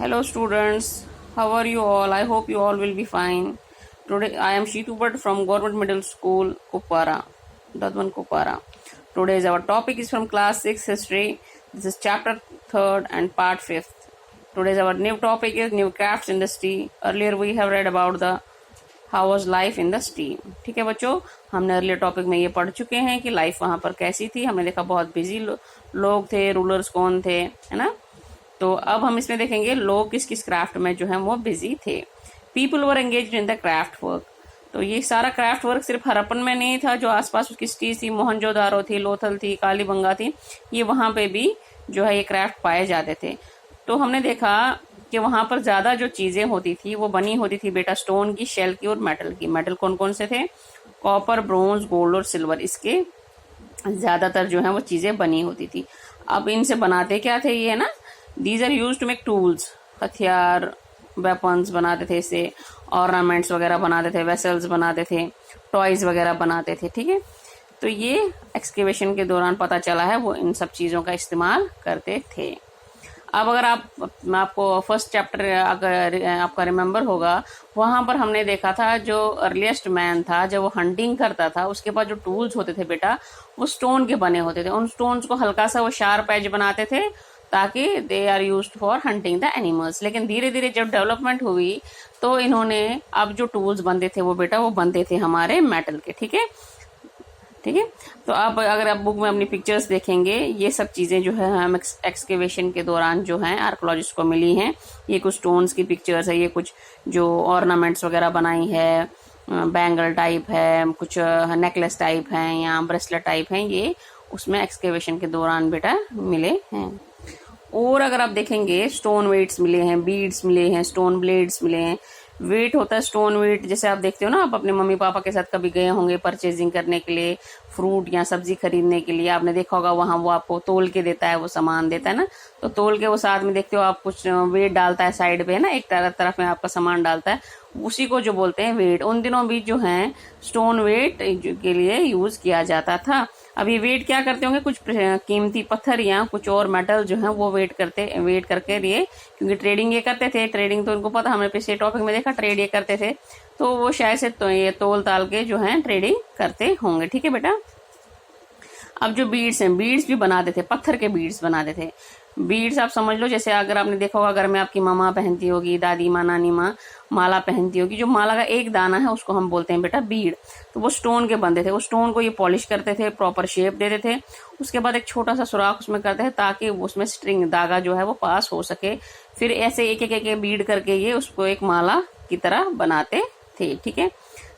Hello students, how are you all? I hope you all will be fine. Today I am Sheetu Bhatt from Government Middle School, Kupara, Dadwan Kupara. Today's our topic is from class 6 history. This is chapter 3rd and part 5th. Today's our new topic is new crafts industry. Earlier we have read about the how was life in the steam. ठीक है बच्चों, हमने earlier topic में ये पढ़ चुके हैं कि लाइफ वहाँ पर कैसी थी. हमने देखा बहुत बिजी लोग थे, रूलर्स कौन थे, है ना. तो अब हम इसमें देखेंगे लोग किस किस क्राफ्ट में जो है वो बिजी थे. People were engaged in the craft work. तो ये सारा क्राफ्ट वर्क सिर्फ हरप्पन में नहीं था, जो आसपास उसकी सिटीज थी, मोहनजोदारो थी, लोथल थी, कालीबंगा थी, ये वहां पे भी जो है ये क्राफ्ट पाए जाते थे. तो हमने देखा कि वहां पर ज्यादा जो चीजें होती थी वो बनी होती थी बेटा स्टोन की, शेल की और मेटल की. मेटल कौन कौन से थे? कॉपर, ब्रोंज, गोल्ड और सिल्वर. इसके ज्यादातर जो है वो चीजें बनी होती थी. अब इनसे बनाते क्या थे ये, ना, these are use to make tools. हथियार, वेपन्स बनाते थे, इससे ऑर्नामेंट्स वगैरह बनाते थे, वेसल्स बनाते थे, टॉयज वगैरह बनाते थे. ठीक है, तो ये एक्सकेवेशन के दौरान पता चला है वो इन सब चीजों का इस्तेमाल करते थे. अब अगर मैं आपको फर्स्ट चैप्टर अगर आपका रिमेम्बर होगा, वहां पर हमने देखा था जो अर्लीस्ट मैन था जब वो हंटिंग करता था उसके पास जो टूल्स होते थे बेटा वो स्टोन के बने होते थे. उन स्टोन्स को हल्का सा वो शार्प एज बनाते थे ताकि they are used for hunting the animals. लेकिन धीरे धीरे जब डेवलपमेंट हुई तो इन्होंने अब जो टूल्स बनते थे वो बेटा वो बनते थे हमारे मेटल के. ठीक है, ठीक है. तो अब अगर आप बुक में अपनी पिक्चर्स देखेंगे, ये सब चीजें जो है हम एक्सकेवेशन के दौरान जो है आर्कोलॉजिस्ट को मिली हैं. ये कुछ स्टोन्स की पिक्चर्स है, ये कुछ जो ऑर्नामेंट्स वगैरह बनाई है, बैंगल टाइप है, कुछ नेकलेस टाइप है या ब्रेसलेट टाइप है, ये उसमें एक्सकेवेशन के दौरान बेटा मिले हैं. और अगर आप देखेंगे स्टोन वेट्स मिले हैं, बीड्स मिले हैं, स्टोन ब्लेड्स मिले हैं. वेट होता है स्टोन वेट, जैसे आप देखते हो ना, आप अपने मम्मी पापा के साथ कभी गए होंगे परचेजिंग करने के लिए, फ्रूट या सब्जी खरीदने के लिए, आपने देखा होगा वहां वो आपको तोल के देता है, वो सामान देता है ना. तो तोल के वो साथ में देखते हो आप कुछ वेट डालता है साइड पे, ना, एक तरफ में आपका सामान डालता है, उसी को जो बोलते हैं वेट. उन दिनों भी जो है स्टोन वेट के लिए यूज किया जाता था. अब ये वेट क्या करते होंगे, कुछ कीमती पत्थर या कुछ और मेटल जो है वो वेट करके लिए, क्योंकि ट्रेडिंग ये करते थे. ट्रेडिंग तो उनको पता, हमने पिछले टॉपिक में देखा ट्रेड ये करते थे, तो वो शायद से तो ये तोल ताल के जो है ट्रेडिंग करते होंगे. ठीक है बेटा. अब जो बीड्स हैं, बीड्स भी बनाते थे, पत्थर के बीड्स बनाते थे. बीड्स आप समझ लो, जैसे अगर आपने देखा होगा घर में आपकी मामा पहनती होगी, दादी माँ, नानी माँ माला पहनती होगी, जो माला का एक दाना है उसको हम बोलते हैं बेटा बीड. तो वो स्टोन के बनते थे. वो स्टोन को ये पॉलिश करते थे, प्रॉपर शेप देते थे, उसके बाद एक छोटा सा सुराख उसमें करते थे ताकि उसमें स्ट्रिंग धागा जो है वो पास हो सके. फिर ऐसे एक एक बीड करके ये उसको एक माला की तरह बनाते थे. ठीक है.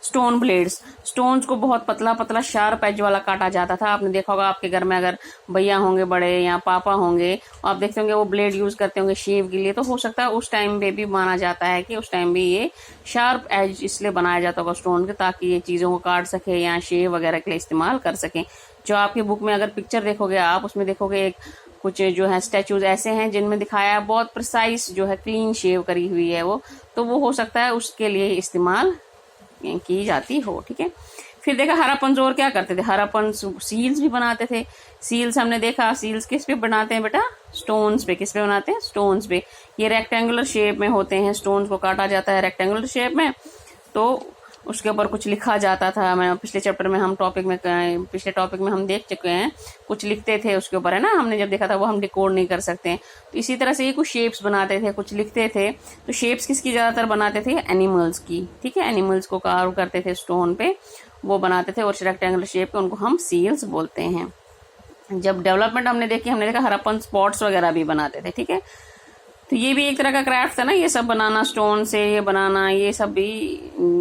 स्टोन ब्लेड्स, स्टोन्स को बहुत पतला पतला शार्प एज वाला काटा जाता था. आपने देखा होगा आपके घर में अगर भैया होंगे बड़े या पापा होंगे, आप देखते होंगे वो ब्लेड यूज करते होंगे शेव के लिए. तो हो सकता है उस टाइम पे भी माना जाता है कि उस टाइम भी ये शार्प एज इसलिए बनाया जाता होगा स्टोन के, ताकि ये चीजों को काट सके या शेव वगैरह के लिए इस्तेमाल कर सके. जो आपकी बुक में अगर पिक्चर देखोगे आप, उसमें देखोगे एक कुछ जो है स्टैचूज ऐसे हैं जिनमें दिखाया है बहुत प्रिसाइज जो है क्लीन शेव करी हुई है वो, तो वो हो सकता है उसके लिए इस्तेमाल की जाती हो. ठीक है. फिर देखा हरापन्स और क्या करते थे. हरापन्स सील्स भी बनाते थे. सील्स हमने देखा, सील्स किस पे बनाते हैं बेटा? स्टोन्स पे. किस पे बनाते हैं? स्टोन्स पे. ये रेक्टेंगुलर शेप में होते हैं, स्टोन्स को काटा जाता है रेक्टेंगुलर शेप में, तो उसके ऊपर कुछ लिखा जाता था. मैं पिछले चैप्टर में पिछले टॉपिक में हम देख चुके हैं, कुछ लिखते थे उसके ऊपर, है ना. हमने जब देखा था वो हम डिकोड नहीं कर सकते. तो इसी तरह से ये कुछ शेप्स बनाते थे, कुछ लिखते थे. तो शेप्स किसकी ज्यादातर बनाते थे? एनिमल्स की. ठीक है. एनिमल्स को कार्व करते थे स्टोन पे, वो बनाते थे, और रेक्टेंगुलर शेप पे उनको हम सील्स बोलते हैं. जब डेवलपमेंट हमने देखा हरप्पन स्पॉट्स वगैरह भी बनाते थे. ठीक है. तो ये भी एक तरह का क्राफ्ट था ना, ये सब बनाना स्टोन से, ये बनाना, ये सब भी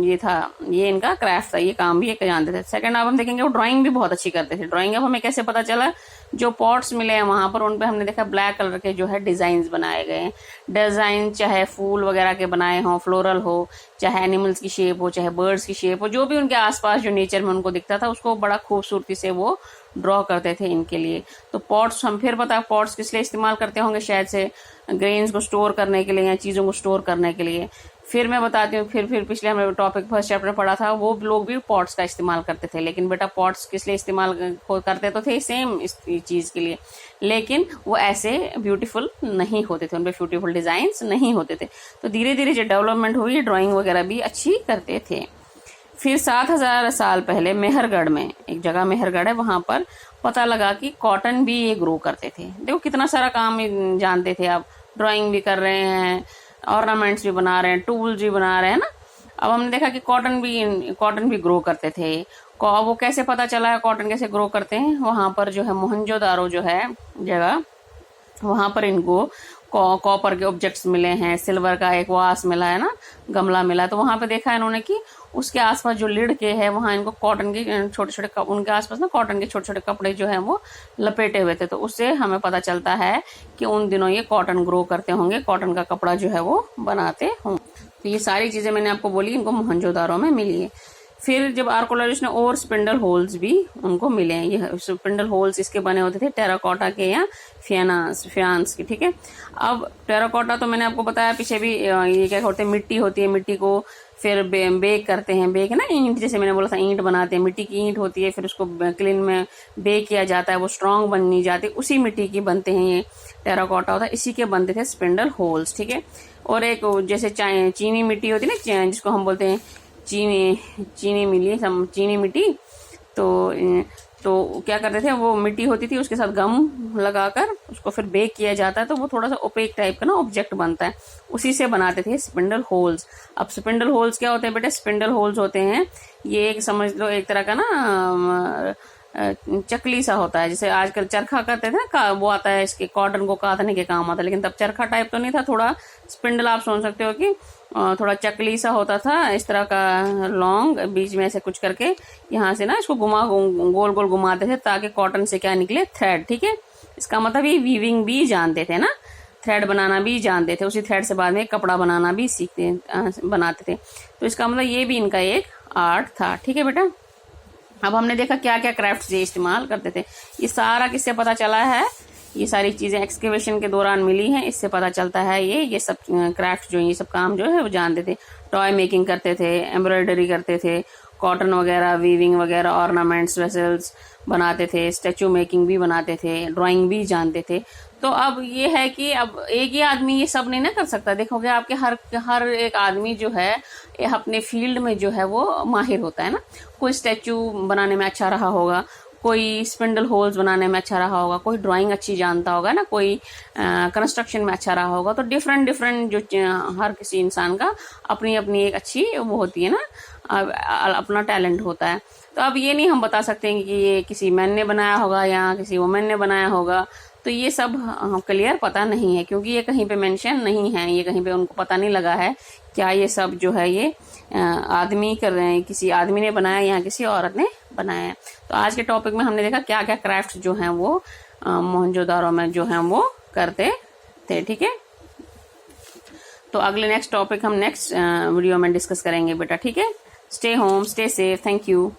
ये था, ये इनका क्राफ्ट था, ये काम भी ये जानते थे. सेकंड अब हम देखेंगे वो ड्राइंग भी बहुत अच्छी करते थे. ड्राइंग अब हमें कैसे पता चला? जो पॉट्स मिले हैं वहां पर उन पे हमने देखा ब्लैक कलर के जो है डिजाइन बनाए गए हैं. डिजाइन चाहे फूल वगैरह के बनाए हों, फ्लोरल हो, चाहे एनिमल्स की शेप हो, चाहे बर्ड्स की शेप हो, जो भी उनके आसपास जो नेचर में उनको दिखता था उसको बड़ा खूबसूरती से वो ड्रॉ करते थे इनके लिए. तो पॉट्स हम फिर पता पॉट्स किस लिए इस्तेमाल करते होंगे, शायद से ग्रेन्स को स्टोर करने के लिए या चीजों को स्टोर करने के लिए. फिर मैं बताती हूँ, फिर पिछले हमने टॉपिक फर्स्ट चैप्टर पढ़ा था, वो लोग भी पॉट्स का इस्तेमाल करते थे, लेकिन बेटा पॉट्स किस लिए इस्तेमाल करते तो थे सेम इस चीज़ के लिए, लेकिन वो ऐसे ब्यूटीफुल नहीं होते थे, उन पर ब्यूटीफुल डिज़ाइंस नहीं होते थे। तो धीरे धीरे जो डेवलपमेंट हुई, ड्राइंग वगैरह भी अच्छी करते थे। फिर 7000 साल पहले मेहरगढ़ में, एक जगह मेहरगढ़ है, वहां पर पता लगा कि कॉटन भी ये ग्रो करते थे। देखो कितना सारा काम जानते थे, आप ड्राइंग भी कर रहे हैं, ऑर्नामेंट्स भी बना रहे हैं, टूल्स भी बना रहे हैं ना। अब हमने देखा कि कॉटन भी ग्रो करते थे। वो कैसे पता चला है कॉटन कैसे ग्रो करते हैं? वहां पर जो है मोहनजोदारो जो है जगह, वहां पर इनको कॉपर के ऑब्जेक्ट्स मिले हैं, सिल्वर का एक वास मिला है ना, गमला मिला है। तो वहां पे देखा है इन्होंने कि उसके आसपास जो लिड के है वहां इनको कॉटन के छोटे छोटे, उनके आसपास ना कॉटन के छोटे छोटे कपड़े जो है वो लपेटे हुए थे। तो उससे हमें पता चलता है कि उन दिनों ये कॉटन ग्रो करते होंगे, कॉटन का कपड़ा जो है वो बनाते होंगे। तो ये सारी चीजें मैंने आपको बोली, इनको मोहनजोदारो में मिली है। फिर जब आर्कोलॉजिस्ट ने और स्पिंडल होल्स भी उनको मिले हैं, ये स्पिंडल होल्स इसके बने होते थे टेराकोटा के या फियान्स के, ठीक है। अब टेराकोटा तो मैंने आपको बताया पीछे भी, ये क्या होते हैं, मिट्टी होती है, मिट्टी को फिर बेक करते हैं, बेक है ना, ईंट, जैसे मैंने बोला था ईंट बनाते हैं, मिट्टी की ईंट होती है, फिर उसको क्लीन में बेक किया जाता है, वो स्ट्रांग बनी जाती है, उसी मिट्टी की बनते हैं ये टेराकोटा होता है, इसी के बनते थे स्पिंडल होल्स, ठीक है। और एक जैसे चीनी मिट्टी होती है ना, जिसको हम बोलते हैं चीनी मिट्टी, तो क्या करते थे, वो मिट्टी होती थी उसके साथ गम लगाकर उसको फिर बेक किया जाता है, तो वो थोड़ा सा ओपेक टाइप का ना ऑब्जेक्ट बनता है, उसी से बनाते थे स्पिंडल होल्स। अब स्पिंडल होल्स क्या होते हैं बेटा? स्पिंडल होल्स होते हैं, ये एक समझ लो एक तरह का ना चकली सा होता है, जैसे आजकल चरखा करते थे ना, वो आता है, इसके कॉटन को काटने के काम आता है, लेकिन तब चरखा टाइप तो नहीं था, थोड़ा स्पिंडल आप सोच सकते हो कि थोड़ा चकली सा होता था, इस तरह का लॉन्ग, बीच में ऐसे कुछ करके यहाँ से ना इसको गोल गोल घुमाते थे ताकि कॉटन से क्या निकले, थ्रेड, ठीक है। इसका मतलब ये वीविंग भी जानते थे ना, थ्रेड बनाना भी जानते थे, उसी थ्रेड से बाद में कपड़ा बनाना भी बनाते थे। तो इसका मतलब ये भी इनका एक आर्ट था, ठीक है बेटा। अब हमने देखा क्या क्या क्राफ्ट ये इस्तेमाल करते थे, ये सारा किससे पता चला है? ये सारी चीजें एक्सकेवेशन के दौरान मिली हैं, इससे पता चलता है ये सब क्राफ्ट जो ये सब काम जो है वो जानते थे। टॉय मेकिंग करते थे, एम्ब्रॉयडरी करते थे, कॉटन वगैरह, वीविंग वगैरह, ऑर्नामेंट्स, वेसल्स बनाते थे, स्टैचू मेकिंग भी बनाते थे, ड्राइंग भी जानते थे। तो अब ये है कि अब एक ही आदमी ये सब नहीं ना कर सकता। देखोगे आपके हर एक आदमी जो है अपने फील्ड में जो है वो माहिर होता है ना। कोई स्टैचू बनाने में अच्छा रहा होगा, कोई स्पिंडल होल्स बनाने में अच्छा रहा होगा, कोई ड्राइंग अच्छी जानता होगा ना, कोई कंस्ट्रक्शन में अच्छा रहा होगा। तो डिफरेंट जो हर किसी इंसान का अपनी अपनी एक अच्छी वो होती है ना, अपना टैलेंट होता है। तो अब ये नहीं हम बता सकते कि ये किसी मैन ने बनाया होगा या किसी वुमेन ने बनाया होगा, तो ये सब क्लियर पता नहीं है, क्योंकि ये कहीं पे मेंशन नहीं है, ये कहीं पे उनको पता नहीं लगा है क्या ये सब जो है ये आदमी कर रहे हैं, किसी आदमी ने बनाया या किसी औरत ने बनाया है। तो आज के टॉपिक में हमने देखा क्या क्या क्राफ्ट जो हैं वो मोहनजोदारो में जो हैं वो करते थे, ठीक है। तो अगले नेक्स्ट टॉपिक हम नेक्स्ट वीडियो में डिस्कस करेंगे बेटा, ठीक है। Stay home, stay safe, thank you.